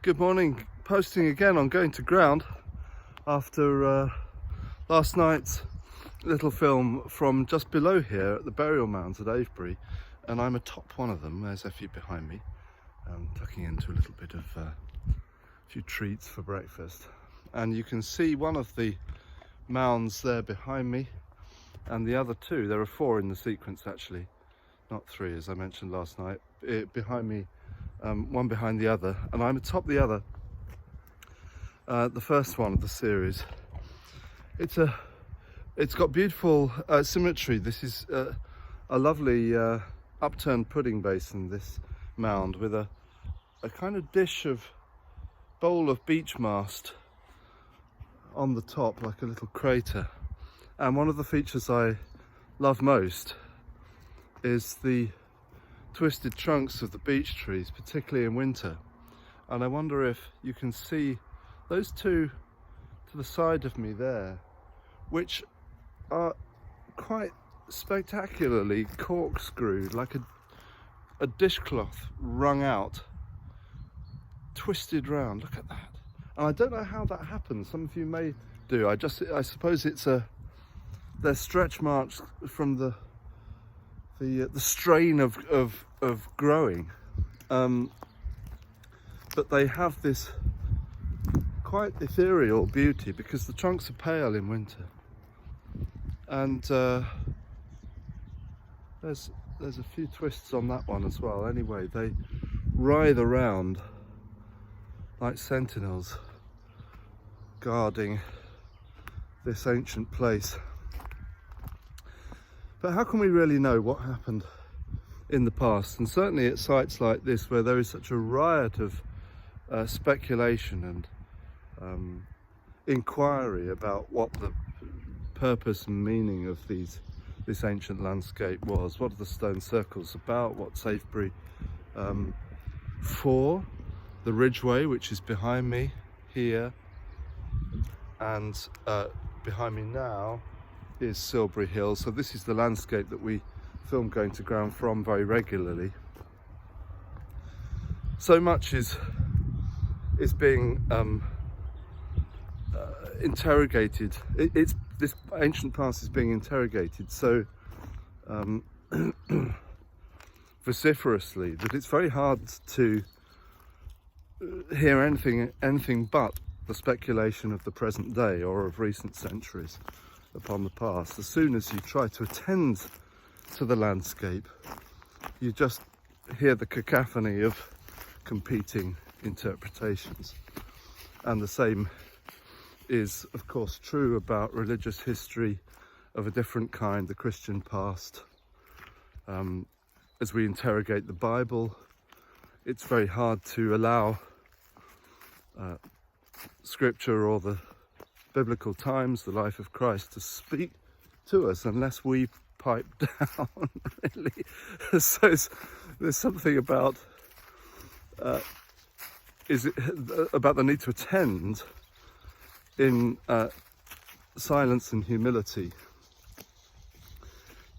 Good morning. Posting again on Going to Ground after last night's little film from just below here at the burial mounds at Avebury, and I'm atop one of them. There's Effie behind me, tucking into a little bit of a few treats for breakfast, and you can see one of the mounds there behind me and the other two. There are four in the sequence actually, not three as I mentioned last night. Behind me, one behind the other, and I'm atop the other, the first one of the series. It's got beautiful symmetry. This is a lovely upturned pudding basin, this mound, with a kind of bowl of beech mast on the top, like a little crater. And one of the features I love most is the twisted trunks of the beech trees, particularly in winter. And I wonder if you can see those two to the side of me there, which are quite spectacularly corkscrewed, like a dishcloth wrung out, twisted round. Look at that. And I don't know how that happens. Some of you may do. I suppose they're stretch marks from the strain of growing, but they have this quite ethereal beauty because the trunks are pale in winter, and there's a few twists on that one as well. Anyway, they writhe around like sentinels guarding this ancient place. But how can we really know what happened in the past? And certainly at sites like this, where there is such a riot of speculation and inquiry about what the purpose and meaning of this ancient landscape was. What are the stone circles about? What's Avebury for? The Ridgeway, which is behind me here, and behind me now is Silbury Hill. So this is the landscape that we film Going to Ground from very regularly. So much is being interrogated. This ancient past is being interrogated so vociferously that it's very hard to hear anything but the speculation of the present day or of recent centuries upon the past. As soon as you try to attend to the landscape, you just hear the cacophony of competing interpretations. And the same is, of course, true about religious history of a different kind, the Christian past. As we interrogate the Bible, it's very hard to allow Scripture or the biblical times, the life of Christ, to speak to us unless we pipe down, really. So there's something about about the need to attend in silence and humility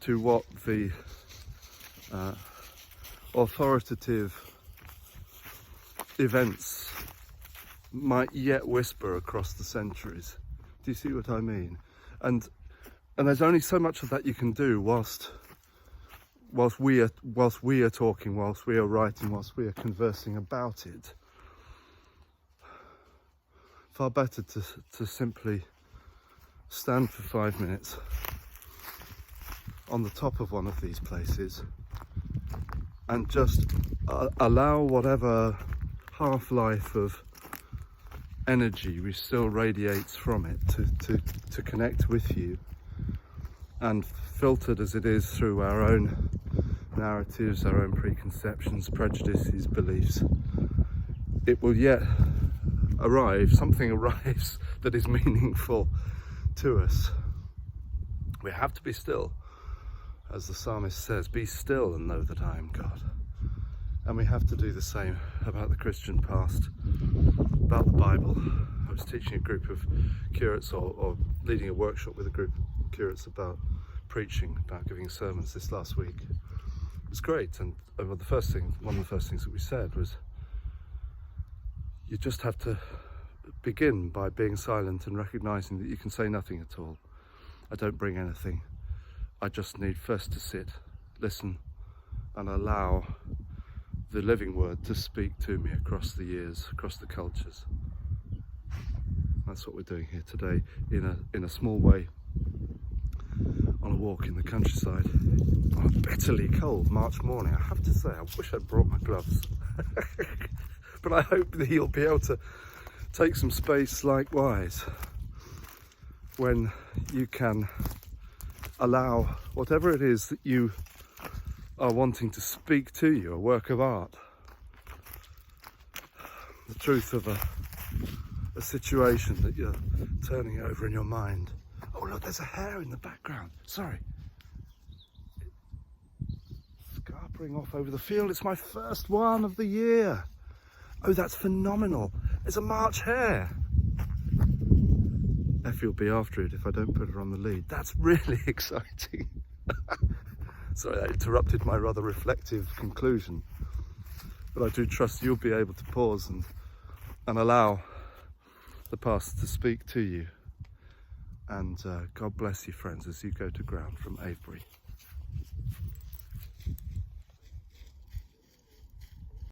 to what the authoritative events might yet whisper across the centuries. Do you see what I mean? And there's only so much of that you can do whilst we are talking, whilst we are writing, whilst we are conversing about it. Far better to simply stand for 5 minutes on the top of one of these places and just allow whatever half-life of energy which still radiates from it to connect with you, and filtered as it is through our own narratives, our own preconceptions, prejudices, beliefs, it will yet something arrives that is meaningful to us. We have to be still, as the psalmist says, be still and know that I am God. And we have to do the same about the Christian past, about the Bible. I was teaching a group of curates or leading a workshop with a group of curates about preaching, about giving sermons this last week. It was great, and one of the first things that we said was, you just have to begin by being silent and recognizing that you can say nothing at all. I don't bring anything. I just need first to sit, listen, and allow the living word to speak to me across the years, across the cultures. That's what we're doing here today, in a small way, on a walk in the countryside on a bitterly cold March morning. I have to say, I wish I'd brought my gloves. But I hope that you'll be able to take some space likewise when you can allow whatever it is that you are wanting to speak to you, a work of art, the truth of a situation that you're turning over in your mind. Oh look, there's a hare in the background. Sorry. Scarpering off over the field. It's my first one of the year. Oh, that's phenomenal. There's a March hare. Effie will be after it if I don't put her on the lead. That's really exciting. Sorry, that interrupted my rather reflective conclusion. But I do trust you'll be able to pause and allow the past to speak to you. And God bless you, friends, as you go to ground from Avebury.